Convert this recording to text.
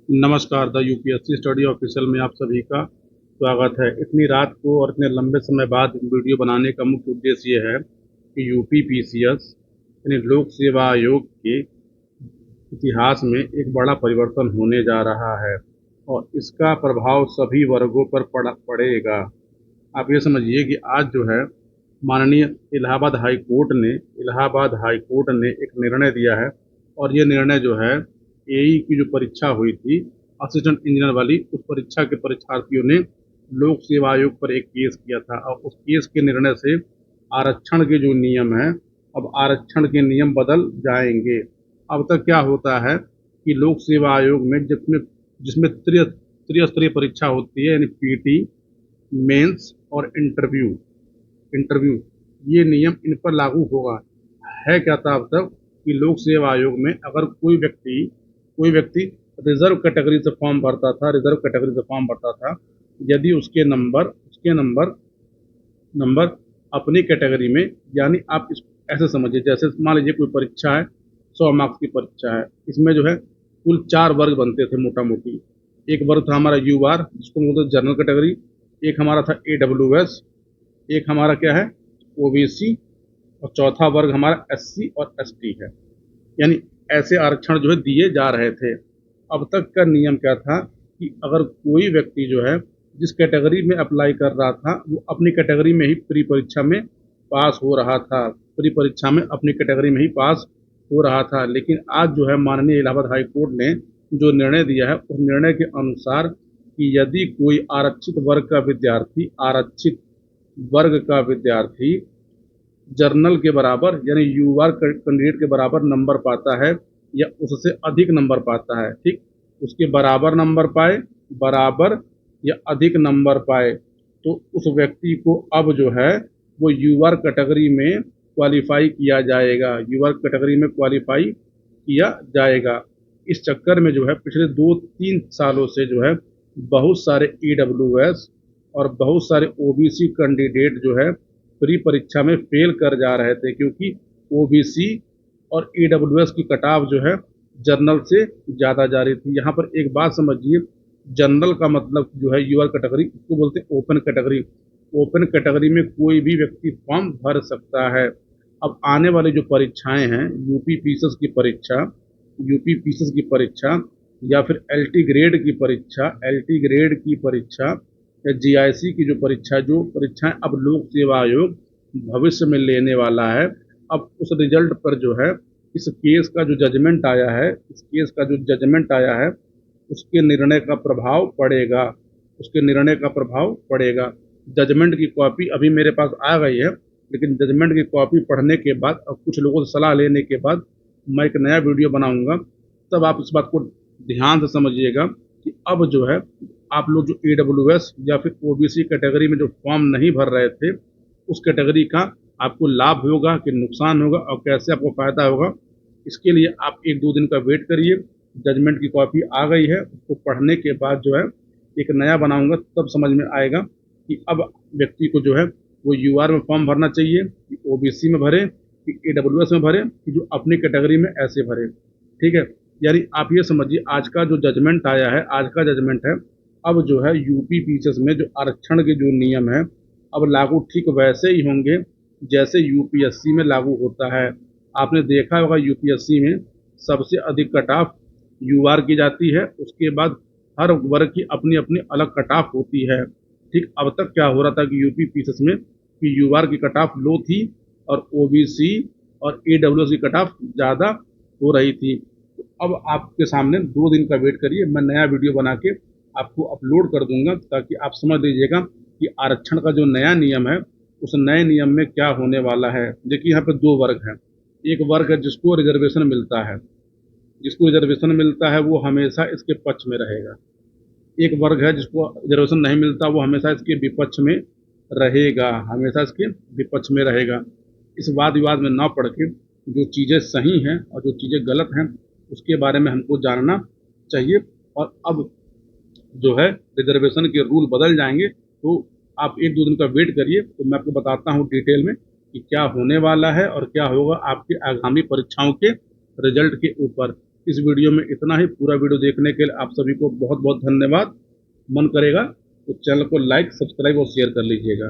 नमस्कार। The UPSC study official में आप सभी का स्वागत है। इतनी रात को और इतने लंबे समय बाद वीडियो बनाने का मुख्य उद्देश्य ये है कि यूपी पीसीएस यानी लोक सेवा आयोग के इतिहास में एक बड़ा परिवर्तन होने जा रहा है और इसका प्रभाव सभी वर्गों पर पड़ेगा। आप ये समझिए कि आज जो है माननीय इलाहाबाद हाई कोर्ट ने एक निर्णय दिया है और ये निर्णय जो है एई की जो परीक्षा हुई थी असिस्टेंट इंजीनियर वाली, उस परीक्षा के परीक्षार्थियों ने लोक सेवा आयोग पर एक केस किया था और उस केस के निर्णय से आरक्षण के जो नियम हैं, अब आरक्षण के नियम बदल जाएंगे। अब तक क्या होता है कि लोक सेवा आयोग में जिसमें जिसमें त्रिस्तरीय परीक्षा होती है, यानी पीटी, मेंस और इंटरव्यू इंटरव्यू ये नियम इन पर लागू होगा। है क्या था अब तक कि लोक सेवा आयोग में अगर कोई व्यक्ति रिजर्व कैटेगरी से फॉर्म भरता था, यदि उसके नंबर अपनी कैटेगरी में, यानी आप इस ऐसे समझिए, जैसे मान लीजिए कोई परीक्षा है, 100 मार्क्स की परीक्षा है, इसमें जो है कुल 4 वर्ग बनते थे मोटा मोटी। एक वर्ग था हमारा यू आर, जिसको बोलते जनरल कैटेगरी। एक हमारा था AWS, एक हमारा क्या है ओबीसी, और चौथा वर्ग हमारा SC और ST है। यानी ऐसे आरक्षण जो है दिए जा रहे थे। अब तक का नियम क्या था कि अगर कोई व्यक्ति जो है जिस कैटेगरी में अप्लाई कर रहा था वो अपनी कैटेगरी में ही प्री परीक्षा में पास हो रहा था, प्री परीक्षा में अपनी कैटेगरी में ही पास हो रहा था। लेकिन आज जो है माननीय इलाहाबाद हाई कोर्ट ने जो निर्णय दिया है, उस निर्णय के अनुसार कि यदि कोई आरक्षित वर्ग का विद्यार्थी जर्नल के बराबर यानी यूआर कैंडिडेट के बराबर नंबर पाता है या उससे अधिक नंबर पाता है, ठीक, उसके बराबर या अधिक नंबर पाए, तो उस व्यक्ति को अब जो है वो यूआर कैटेगरी में क्वालिफाई किया जाएगा। इस चक्कर में जो है पिछले 2-3 सालों से जो है बहुत सारे EWS और बहुत सारे ओबीसी कैंडिडेट जो है प्री परीक्षा में फेल कर जा रहे थे, क्योंकि ओबीसी और EWS की कटाव जो है जनरल से ज़्यादा जा रही थी। यहाँ पर एक बात समझिए, जनरल का मतलब जो है यूआर कैटेगरी, इसको बोलते हैं ओपन कैटेगरी। ओपन कैटेगरी में कोई भी व्यक्ति फॉर्म भर सकता है। अब आने वाली जो परीक्षाएं हैं, यूपी पीसीएस की परीक्षा या फिर एलटी ग्रेड की परीक्षा या जीआईसी की जो परीक्षाएं अब लोक सेवा आयोग भविष्य में लेने वाला है, अब उस रिजल्ट पर जो है इस केस का जो जजमेंट आया है उसके निर्णय का प्रभाव पड़ेगा। जजमेंट की कॉपी अभी मेरे पास आ गई है, लेकिन जजमेंट की कॉपी पढ़ने के बाद और कुछ लोगों से सलाह लेने के बाद मैं एक नया वीडियो बनाऊंगा। तब आप इस बात को ध्यान से समझिएगा कि अब जो है आप लोग जो EWS या फिर ओबीसी कैटेगरी में जो फॉर्म नहीं भर रहे थे, उस कैटेगरी का आपको लाभ होगा कि नुकसान होगा और कैसे आपको फायदा होगा, इसके लिए आप 1-2 दिन का वेट करिए। जजमेंट की कॉपी आ गई है, उसको पढ़ने के बाद जो है एक नया बनाऊंगा, तब समझ में आएगा कि अब व्यक्ति को जो है वो यूआर में फॉर्म भरना चाहिए कि ओबीसी में भरे कि EWS में भरे कि जो अपनी कैटेगरी में ऐसे भरे। ठीक है, यानी आप ये समझिए आज का जजमेंट है, अब जो है यूपी पीसीएस में जो आरक्षण के जो नियम है अब लागू ठीक वैसे ही होंगे जैसे यूपीएससी में लागू होता है। आपने देखा होगा यूपीएससी में सबसे अधिक कट ऑफ यूआर की जाती है, उसके बाद हर वर्ग की अपनी अपनी अलग कट ऑफ होती है। ठीक, अब तक क्या हो रहा था कि यूपी पीसीएस में कि यूआर की कट ऑफ लो थी और ओबीसी और EWS की कट ऑफ ज़्यादा हो रही थी। तो अब आपके सामने 2 दिन का वेट करिए, मैं नया वीडियो बना के आपको अपलोड कर दूंगा ताकि आप समझ लीजिएगा कि आरक्षण का जो नया नियम है उस नए नियम में क्या होने वाला है। देखिए यहाँ पे 2 वर्ग हैं। एक वर्ग है जिसको रिजर्वेशन मिलता है वो हमेशा इसके पक्ष में रहेगा। एक वर्ग है जिसको रिजर्वेशन नहीं मिलता, वो हमेशा इसके विपक्ष में रहेगा। इस वाद विवाद में ना पड़ के जो चीज़ें सही हैं और जो चीज़ें गलत हैं उसके बारे में हमको जानना चाहिए। और अब जो है रिजर्वेशन के रूल बदल जाएंगे, तो आप 1-2 दिन का वेट करिए, तो मैं आपको बताता हूँ डिटेल में कि क्या होने वाला है और क्या होगा आपकी आगामी परीक्षाओं के रिजल्ट के ऊपर। इस वीडियो में इतना ही। पूरा वीडियो देखने के लिए आप सभी को बहुत बहुत धन्यवाद। मन करेगा तो चैनल को लाइक, सब्सक्राइब और शेयर कर लीजिएगा।